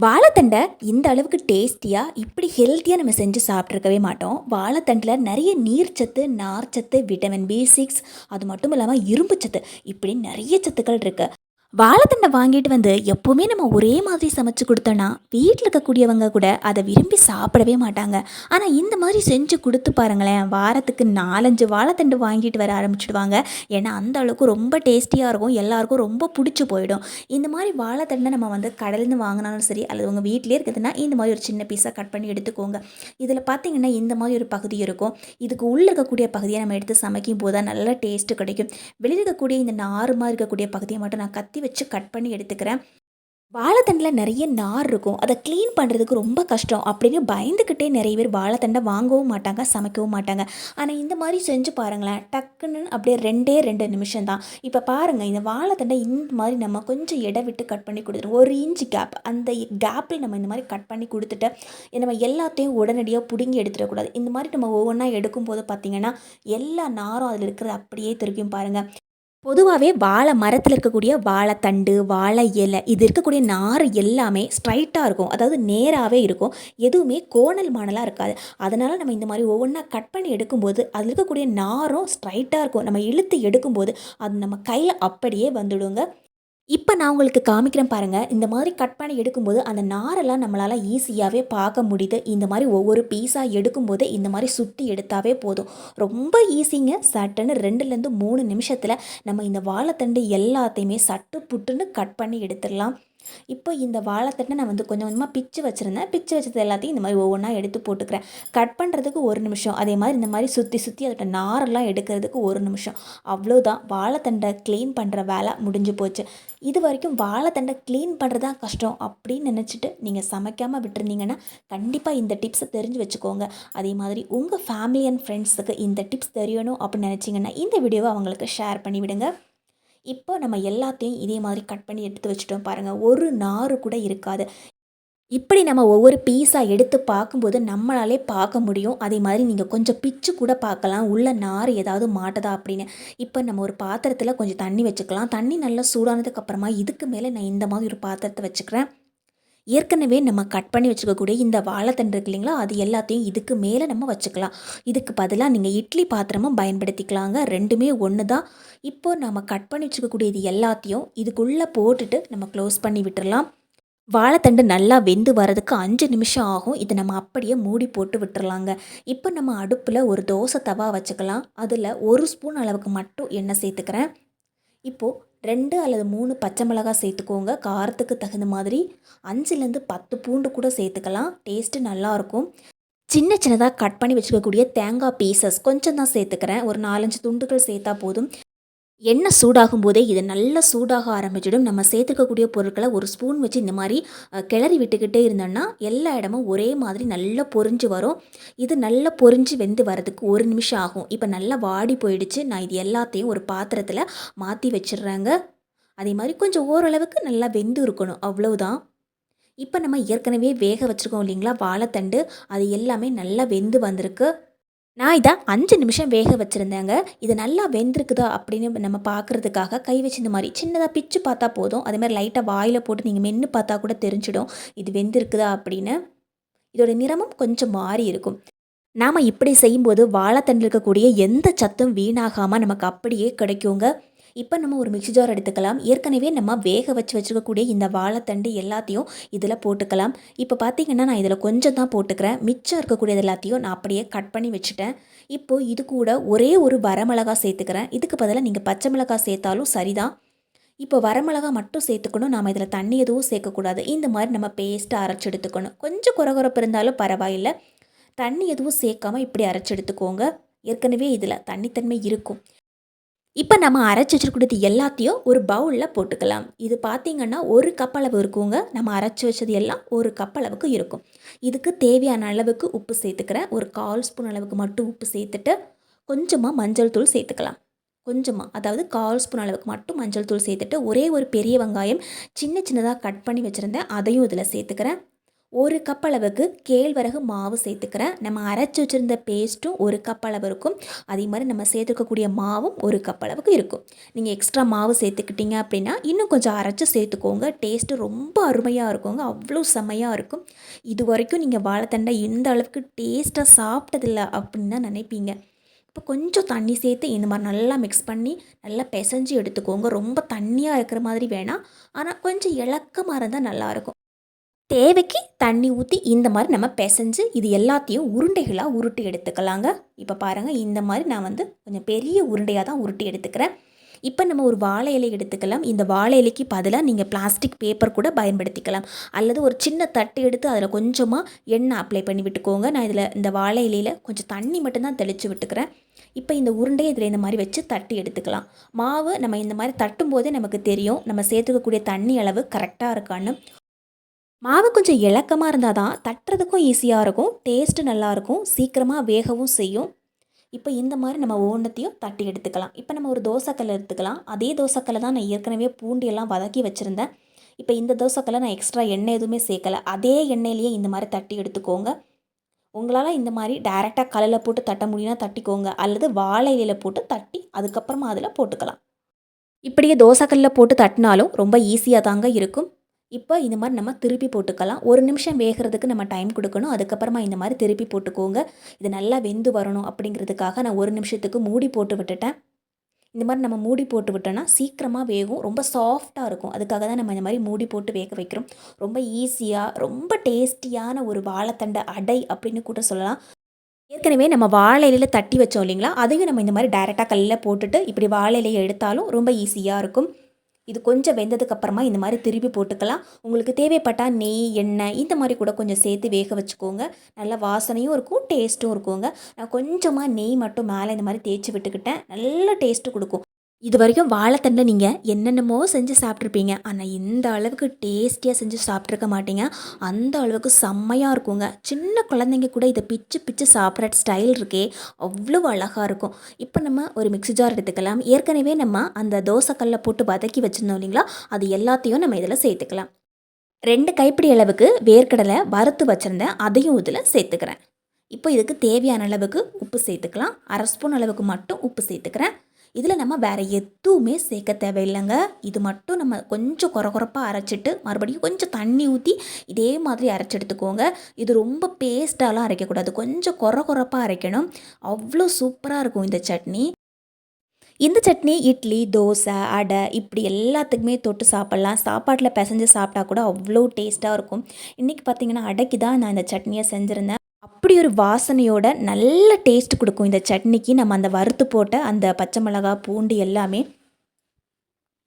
வாழைத்தண்டை இந்த அளவுக்கு டேஸ்டியாக இப்படி ஹெல்த்தியாக நம்ம செஞ்சு சாப்பிட்ருக்கவே மாட்டோம். வாழைத்தண்டில் நிறைய நீர்ச்சத்து, நார்ச்சத்து, விட்டமின் பி6, அது மட்டும் இல்லாமல் இரும்பு சத்து, இப்படி நிறைய சத்துக்கள் இருக்குது. வாழைத்தண்டை வாங்கிட்டு வந்து எப்போவுமே நம்ம ஒரே மாதிரி சமைச்சு கொடுத்தோன்னா வீட்டில் இருக்கக்கூடியவங்க கூட அதை விரும்பி சாப்பிடவே மாட்டாங்க. ஆனால் இந்த மாதிரி செஞ்சு கொடுத்து பாருங்களேன், வாரத்துக்கு 4-5 வாழைத்தண்டு வாங்கிட்டு வர ஆரம்பிச்சிடுவாங்க. ஏன்னா அந்த அளவுக்கு ரொம்ப டேஸ்டியாக இருக்கும், எல்லாருக்கும் ரொம்ப பிடிச்சி போயிடும். இந்த மாதிரி வாழைத்தண்டை நம்ம வந்து கடையிலேருந்து வாங்கினாலும் சரி, அல்லது உங்கள் வீட்டிலே இருக்குதுன்னா இந்த மாதிரி ஒரு சின்ன பீஸாக கட் பண்ணி எடுத்துக்கோங்க. இதில் பார்த்தீங்கன்னா இந்த மாதிரி ஒரு பகுதி இருக்கும். இதுக்கு உள்ளே இருக்கக்கூடிய பகுதியை நம்ம எடுத்து சமைக்கும் போது தான் நல்ல டேஸ்ட்டு கிடைக்கும். வெளியில் இருக்கக்கூடிய இந்த நார் மாதிரி இருக்கக்கூடிய பகுதியை மட்டும் நான் கத்தி வச்சு கட் பண்ணி எடுத்துக்கிறேன். வாழைத்தண்டில் நிறைய நார் இருக்கும், அதை க்ளீன் பண்ணுறதுக்கு ரொம்ப கஷ்டம் அப்படின்னு பயந்துக்கிட்டே நிறைய பேர் வாழைத்தண்டை வாங்கவும் மாட்டாங்க, சமைக்கவும் மாட்டாங்க. ஆனால் இந்த மாதிரி செஞ்சு பாருங்களேன், டக்குன்னு அப்படியே 2 நிமிஷம் தான். இப்போ பாருங்கள், இந்த வாழைத்தண்டை இந்த மாதிரி நம்ம கொஞ்சம் இடம் விட்டு கட் பண்ணி கொடுத்துருவோம். 1 இன்ச் கேப், அந்த கேப்பில் நம்ம இந்த மாதிரி கட் பண்ணி கொடுத்துட்டு நம்ம எல்லாத்தையும் உடனடியாக பிடுங்கி எடுத்துடக்கூடாது. இந்த மாதிரி நம்ம ஒவ்வொன்றா எடுக்கும்போது பார்த்திங்கன்னா எல்லா நாரும் அதில் இருக்கிறது அப்படியே திருப்பியும் பாருங்கள். பொதுவாகவே வாழை மரத்தில் இருக்கக்கூடிய வாழைத்தண்டு, வாழை இலை, இது இருக்கக்கூடிய நார் எல்லாமே ஸ்ட்ரைட்டாக இருக்கும், அதாவது நேராகவே இருக்கும். எதுவுமே கோணல் மாணலாக இருக்காது. அதனால் நம்ம இந்த மாதிரி ஒவ்வொன்றா கட் பண்ணி எடுக்கும்போது அதில் இருக்கக்கூடிய நாரும் ஸ்ட்ரைட்டாக இருக்கும். நம்ம இழுத்து எடுக்கும்போது அது நம்ம கையில் அப்படியே வந்துடுங்க. இப்போ நான் உங்களுக்கு காமிக்கிறேன் பாருங்கள். இந்த மாதிரி கட் பண்ணி எடுக்கும்போது அந்த நாரெல்லாம் நம்மளால் ஈஸியாகவே பார்க்க முடியுது. இந்த மாதிரி ஒவ்வொரு பீஸாக எடுக்கும்போது இந்த மாதிரி சுற்றி எடுத்தாவே போதும். ரொம்ப ஈஸிங்க. சட்டுன்னு 2-3 நிமிஷத்தில் நம்ம இந்த வாழைத்தண்டு எல்லாத்தையுமே சட்டு புட்டுன்னு கட் பண்ணி எடுத்துடலாம். இப்போ இந்த வாழைத்தட்டை நான் வந்து கொஞ்சம் கொஞ்சமாக பிச்சு வச்சுருந்தேன். பிச்சு வச்சது எல்லாத்தையும் இந்த மாதிரி ஒவ்வொன்றா எடுத்து போட்டுக்கிறேன். கட் பண்ணுறதுக்கு 1 நிமிஷம், அதே மாதிரி இந்த மாதிரி சுற்றி சுற்றி அதோட நாரெல்லாம் எடுக்கிறதுக்கு 1 நிமிஷம். அவ்வளோதான், வாழைத்தண்டை க்ளீன் பண்ணுற வேலை முடிஞ்சு போச்சு. இது வரைக்கும் வாழைத்தண்டை க்ளீன் பண்ணுறது தான் கஷ்டம் அப்படின்னு நினச்சிட்டு நீங்கள் சமைக்காமல் விட்டுருந்தீங்கன்னா கண்டிப்பாக இந்த டிப்ஸை தெரிஞ்சு வச்சுக்கோங்க. அதே மாதிரி உங்கள் ஃபேமிலி அண்ட் ஃப்ரெண்ட்ஸுக்கு இந்த டிப்ஸ் தெரியணும் அப்படின்னு நினச்சிங்கன்னா இந்த வீடியோவை அவங்களுக்கு ஷேர் பண்ணிவிடுங்க. இப்போ நம்ம எல்லாத்தையும் இதே மாதிரி கட் பண்ணி எடுத்து வச்சுட்டோம் பாருங்கள், ஒரு நாறு கூட இருக்காது. இப்படி நம்ம ஒவ்வொரு பீஸாக எடுத்து பார்க்கும்போது நம்மளாலே பார்க்க முடியும். அதே மாதிரி நீங்கள் கொஞ்சம் பிச்சு கூட பார்க்கலாம், உள்ள நார் ஏதாவது மாட்டுதா அப்படின்னு. இப்போ நம்ம ஒரு பாத்திரத்தில் கொஞ்சம் தண்ணி வச்சுக்கலாம். தண்ணி நல்லா சூடானதுக்கப்புறமா இதுக்கு மேலே நான் இந்த மாதிரி ஒரு பாத்திரத்தை வச்சுக்கிறேன். ஏற்கனவே நம்ம கட் பண்ணி வச்சுக்கக்கூடிய இந்த வாழைத்தண்டு இருக்கு இல்லைங்களா, அது எல்லாத்தையும் இதுக்கு மேலே நம்ம வச்சுக்கலாம். இதுக்கு பதிலாக நீங்கள் இட்லி பாத்திரமும் பயன்படுத்திக்கலாங்க, ரெண்டுமே ஒன்று தான். இப்போது நம்ம கட் பண்ணி வச்சுக்கக்கூடிய இது எல்லாத்தையும் இதுக்குள்ளே போட்டுட்டு நம்ம க்ளோஸ் பண்ணி விட்டுறலாம். வாழைத்தண்டு நல்லா வெந்து வரதுக்கு 5 நிமிஷம் ஆகும். இதை நம்ம அப்படியே மூடி போட்டு விட்டுறலாங்க. இப்போ நம்ம அடுப்பில் ஒரு தோசை தவா வச்சுக்கலாம். அதில் 1 ஸ்பூன் அளவுக்கு மட்டும் எண்ணெய் சேர்த்துக்கிறேன். இப்போது 2 அல்லது 3 பச்சை மிளகாய் சேர்த்துக்கோங்க, காரத்துக்கு தகுந்த மாதிரி. 5லேருந்து 10 பூண்டு கூட சேர்த்துக்கலாம், டேஸ்ட்டு நல்லாயிருக்கும். சின்ன சின்னதாக கட் பண்ணி வச்சுக்கக்கூடிய தேங்காய் பீசஸ் கொஞ்சம் தான் சேர்த்துக்கிறேன், ஒரு 4-5 துண்டுகள் சேர்த்தா போதும். எண்ணெய் சூடாகும் போதே இது நல்லா சூடாக ஆரம்பிச்சிடும். நம்ம சேர்த்துக்கக்கூடிய பொருட்களை ஒரு ஸ்பூன் வச்சு இந்த மாதிரி கிளறி விட்டுக்கிட்டே இருந்தோம்னா எல்லா இடமும் ஒரே மாதிரி நல்லா பொரிஞ்சு வரும். இது நல்லா பொரிஞ்சு வெந்து வரதுக்கு 1 நிமிஷம் ஆகும். இப்போ நல்லா வாடி போயிடுச்சு. நான் இது எல்லாத்தையும் ஒரு பாத்திரத்தில் மாற்றி வச்சிடுறேங்க. அதே மாதிரி கொஞ்சம் ஓரளவுக்கு நல்லா வெந்து இருக்கணும், அவ்வளோதான். இப்போ நம்ம ஏற்கனவே வேக வச்சுருக்கோம் இல்லைங்களா வாழைத்தண்டு, அது எல்லாமே நல்லா வெந்து வந்திருக்கு. நான் இதை 5 நிமிஷம் வேக வச்சுருந்தேங்க. இது நல்லா வெந்திருக்குதா அப்படின்னு நம்ம பார்க்குறதுக்காக கை வச்சு இந்த மாதிரி சின்னதாக பிச்சு பார்த்தா போதும். அதே மாதிரி லைட்டாக வாயில் போட்டு நீங்கள் மென்று பார்த்தா கூட தெரிஞ்சிடும் இது வெந்திருக்குதா அப்படின்னு. இதோட நிறமும் கொஞ்சம் மாறி இருக்கும். நாம் இப்படி செய்யும்போது வாழைத்தண்டில் இருக்கக்கூடிய எந்த சத்தும் வீணாகாமல் நமக்கு அப்படியே கிடைக்குங்க. இப்போ நம்ம ஒரு மிக்ஸி ஜார் எடுத்துக்கலாம். ஏற்கனவே நம்ம வேக வச்சுருக்கக்கூடிய இந்த வாழைத்தண்டு எல்லாத்தையும் இதில் போட்டுக்கலாம். இப்போ பார்த்திங்கன்னா நான் இதில் கொஞ்சம் தான் போட்டுக்கிறேன். மிச்சம் இருக்கக்கூடியது எல்லாத்தையும் நான் அப்படியே கட் பண்ணி வச்சுட்டேன். இப்போது இது கூட ஒரே ஒரு வரமிளகா சேர்த்துக்கிறேன். இதுக்கு பதிலாக நீங்கள் பச்சை மிளகாய் சேர்த்தாலும் சரிதான். இப்போ வரமிளகா மட்டும் சேர்த்துக்கணும், நாம் இதில் தண்ணி எதுவும் சேர்க்கக்கூடாது. இந்த மாதிரி நம்ம பேஸ்ட்டாக அரைச்சி எடுத்துக்கணும். கொஞ்சம் குறகுறப்பு இருந்தாலும் பரவாயில்லை, தண்ணி எதுவும் சேர்க்காமல் இப்படி அரைச்சி எடுத்துக்கோங்க. ஏற்கனவே இதில் தண்ணித்தன்மை இருக்கும். இப்போ நம்ம அரைச்சி வச்சுருக்கிறது எல்லாத்தையும் ஒரு பவுலில் போட்டுக்கலாம். இது பார்த்திங்கன்னா 1 கப் அளவு இருக்குங்க. நம்ம அரைச்சி வச்சது எல்லாம் 1 கப் அளவுக்கு இருக்கும். இதுக்கு தேவையான அளவுக்கு உப்பு சேர்த்துக்கிறேன். ஒரு 1/4 ஸ்பூன் அளவுக்கு மட்டும் உப்பு சேர்த்துட்டு கொஞ்சமாக மஞ்சள் தூள் சேர்த்துக்கலாம். கொஞ்சமாக, அதாவது 1/4 ஸ்பூன் அளவுக்கு மட்டும் மஞ்சள் தூள் சேர்த்துட்டு ஒரே ஒரு பெரிய வெங்காயம் சின்ன சின்னதாக கட் பண்ணி வச்சுருந்தேன், அதையும் இதில் சேர்த்துக்கிறேன். 1 கப் அளவுக்கு கேழ்வரகு மாவு சேர்த்துக்கிறேன். நம்ம அரைச்சி வச்சுருந்த பேஸ்ட்டும் 1 கப் அளவு இருக்கும். அதே மாதிரி நம்ம சேர்த்துக்கக்கூடிய மாவும் 1 கப் அளவுக்கு இருக்கும். நீங்கள் எக்ஸ்ட்ரா மாவு சேர்த்துக்கிட்டீங்க அப்படின்னா இன்னும் கொஞ்சம் அரைச்சி சேர்த்துக்கோங்க. டேஸ்ட்டு ரொம்ப அருமையாக இருக்குங்க. அவ்வளோ செம்மையாக இருக்கும். இது வரைக்கும் நீங்கள் வாழைத்தண்டை இந்த அளவுக்கு டேஸ்ட்டாக சாப்பிட்டதில்ல அப்படின்னு தான் நினைப்பீங்க. இப்போ கொஞ்சம் தண்ணி சேர்த்து இந்த மாதிரி நல்லா மிக்ஸ் பண்ணி நல்லா பிசைஞ்சு எடுத்துக்கோங்க. ரொம்ப தண்ணியாக இருக்கிற மாதிரி வேணாம். ஆனால் கொஞ்சம் இளக்கமாக இருந்தால் நல்லாயிருக்கும். தேவைக்கு தண்ணி ஊற்றி இந்த மாதிரி நம்ம பிசைஞ்சு இது எல்லாத்தையும் உருண்டைகளாக உருட்டி எடுத்துக்கலாங்க. இப்போ பாருங்கள், இந்த மாதிரி நான் வந்து கொஞ்சம் பெரிய உருண்டையாக தான் உருட்டி எடுத்துக்கிறேன். இப்போ நம்ம ஒரு வாழை இலை எடுத்துக்கலாம். இந்த வாழை இலைக்கு பதிலாக நீங்கள் பிளாஸ்டிக் பேப்பர் கூட பயன்படுத்திக்கலாம். அல்லது ஒரு சின்ன தட்டு எடுத்து அதில் கொஞ்சமாக எண்ணெய் அப்ளை பண்ணி விட்டுக்கோங்க. நான் இதில் இந்த வாழை இலையில் கொஞ்சம் தண்ணி மட்டும்தான் தெளித்து விட்டுக்கிறேன். இப்போ இந்த உருண்டையை இதில் இந்த மாதிரி வச்சு தட்டி எடுத்துக்கலாம். மாவு நம்ம இந்த மாதிரி தட்டும் போதே நமக்கு தெரியும் நம்ம சேர்த்துக்கக்கூடிய தண்ணி அளவு கரெக்டாக இருக்கான்னு. மாவு கொஞ்சம் இளக்கமாக இருந்தால் தான் தட்டுறதுக்கும் ஈஸியாக இருக்கும், டேஸ்ட்டு நல்லாயிருக்கும், சீக்கிரமாக வேகவும் செய்யும். இப்போ இந்த மாதிரி நம்ம ஒவ்வொன்றத்தையும் தட்டி எடுத்துக்கலாம். இப்போ நம்ம ஒரு தோசைக்கல் எடுத்துக்கலாம். அதே தோசைக்கல்லை தான் நான் ஏற்கனவே பூண்டு எல்லாம் வதக்கி வச்சுருந்தேன். இப்போ இந்த தோசைக்கல்லை நான் எக்ஸ்ட்ரா எண்ணெய் எதுவுமே சேர்க்கலை. அதே எண்ணெயிலேயே இந்த மாதிரி தட்டி எடுத்துக்கோங்க. உங்களால் இந்த மாதிரி டைரெக்டாக கல்லில் போட்டு தட்ட முடியும்னா தட்டிக்கோங்க. அல்லது வாழை இலையில் போட்டு தட்டி அதுக்கப்புறமா அதில் போட்டுக்கலாம். இப்படியே தோசைக்கல்லில் போட்டு தட்டினாலும் ரொம்ப ஈஸியாக தாங்க இருக்கும். இப்போ இந்த மாதிரி நம்ம திருப்பி போட்டுக்கலாம். 1 நிமிஷம் வேகிறதுக்கு நம்ம டைம் கொடுக்கணும். அதுக்கப்புறமா இந்த மாதிரி திருப்பி போட்டுக்கோங்க. இது நல்லா வெந்து வரணும் அப்படிங்கிறதுக்காக நான் 1 நிமிஷத்துக்கு மூடி போட்டு விட்டுட்டேன். இந்த மாதிரி நம்ம மூடி போட்டு விட்டோன்னா சீக்கிரமாக வேகும், ரொம்ப சாஃப்டாக இருக்கும். அதுக்காக தான் நம்ம இந்த மாதிரி மூடி போட்டு வேக வைக்கிறோம். ரொம்ப ஈஸியாக ரொம்ப டேஸ்டியான ஒரு வாழைத்தண்டை அடை அப்படின்னு கூட சொல்லலாம். ஏற்கனவே நம்ம வாழை இலையில தட்டி வச்சோம் இல்லைங்களா, அதையும் நம்ம இந்த மாதிரி டைரெக்டாக கல்லில் போட்டுட்டு இப்படி வாழை இலையை எடுத்தாலும் ரொம்ப ஈஸியாக இருக்கும். இது கொஞ்சம் வெந்ததுக்கப்புறமா இந்த மாதிரி திருப்பி போட்டுக்கலாம். உங்களுக்கு தேவைப்பட்டால் நெய், எண்ணெய் இந்த மாதிரி கூட கொஞ்சம் சேர்த்து வேக வச்சுக்கோங்க. நல்ல வாசனையும் இருக்கும், டேஸ்ட்டும் இருக்குங்க. நான் கொஞ்சமாக நெய் மட்டும் மேலே இந்த மாதிரி தேய்ச்சி விட்டுக்கிட்டேன். நல்ல டேஸ்ட்டு கொடுக்கும். இது வரைக்கும் வாழைத்தண்டை நீங்கள் என்னென்னமோ செஞ்சு சாப்பிட்ருப்பீங்க. ஆனால் இந்த அளவுக்கு டேஸ்டியாக செஞ்சு சாப்பிட்ருக்க மாட்டீங்க. அந்த அளவுக்கு செம்மையாக இருக்குங்க. சின்ன குழந்தைங்க கூட இதை பிச்சு பிச்சு சாப்பிட்ற ஸ்டைல் இருக்கே, அவ்வளோ அழகாக இருக்கும். இப்போ நம்ம ஒரு மிக்ஸி ஜார் எடுத்துக்கலாம். ஏற்கனவே நம்ம அந்த தோசைக்கல்ல போட்டு வதக்கி வச்சுருந்தோம் இல்லைங்களா, அது எல்லாத்தையும் நம்ம இதில் சேர்த்துக்கலாம். 2 கைப்பிடி அளவுக்கு வேர்க்கடலை வறுத்து வச்சுருந்தேன், அதையும் இதில் சேர்த்துக்கிறேன். இப்போ இதுக்கு தேவையான அளவுக்கு உப்பு சேர்த்துக்கலாம். 1/2 ஸ்பூன் அளவுக்கு மட்டும் உப்பு சேர்த்துக்கிறேன். இதில் நம்ம வேறு எதுவுமே சேர்க்க தேவையில்லைங்க. இது மட்டும் நம்ம கொஞ்சம் கொரகொரப்பாக அரைச்சிட்டு மறுபடியும் கொஞ்சம் தண்ணி ஊற்றி இதே மாதிரி அரைச்சி எடுத்துக்கோங்க. இது ரொம்ப பேஸ்ட்டாலாம் அரைக்கக்கூடாது, கொஞ்சம் கொரகொரப்பாக அரைக்கணும். அவ்வளோ சூப்பராக இருக்கும் இந்த சட்னி. இந்த சட்னி இட்லி, தோசை, அடை இப்படி எல்லாத்துக்குமே தொட்டு சாப்பிட்லாம். சாப்பாட்டில் பிசைஞ்சு சாப்பிட்டா கூட அவ்வளோ டேஸ்ட்டாக இருக்கும். இன்றைக்கி பார்த்திங்கன்னா அடைக்கு தான் நான் இந்த சட்னியை செஞ்சுருந்தேன். அப்படி ஒரு வாசனையோட நல்ல டேஸ்ட் கொடுக்கும் இந்த சட்னிக்கு. நம்ம அந்த வறுத்து போட்ட அந்த பச்சை மிளகாய், பூண்டு எல்லாமே.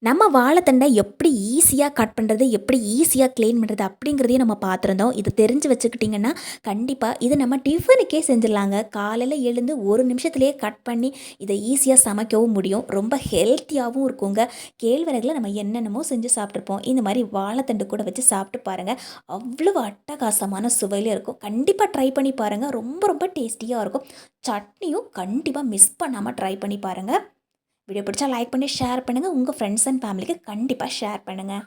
நம்ம வாழைத்தண்டை எப்படி ஈஸியாக கட் பண்ணுறது, எப்படி ஈஸியாக க்ளீன் பண்ணுறது அப்படிங்கிறதையும் நம்ம பார்த்துருந்தோம். இது தெரிஞ்சு வச்சுக்கிட்டிங்கன்னா கண்டிப்பாக இதை நம்ம டிஃபனுக்கே செஞ்சிடலாங்க. காலையில் எழுந்து 1 நிமிஷத்துலேயே கட் பண்ணி இதை ஈஸியாக சமைக்கவும் முடியும். ரொம்ப ஹெல்த்தியாகவும் இருக்குங்க. கேழ்வரகுல நம்ம என்னென்னமோ செஞ்சு சாப்பிட்ருப்போம். இந்த மாதிரி வாழைத்தண்டு கூட வச்சு சாப்பிட்டு பாருங்கள். அவ்வளோ அட்டகாசமான சுவையில் இருக்கும். கண்டிப்பாக ட்ரை பண்ணி பாருங்கள். ரொம்ப ரொம்ப டேஸ்டியாக இருக்கும். சட்னியும் கண்டிப்பாக மிஸ் பண்ணாமல் ட்ரை பண்ணி பாருங்கள். வீடியோ பிடிச்சா லைக் பண்ணி ஷேர் பண்ணுங்கள். உங்கள் ஃப்ரெண்ட்ஸ் அண்ட் ஃபேமிலிக்கு கண்டிப்பாக ஷேர் பண்ணுங்கள்.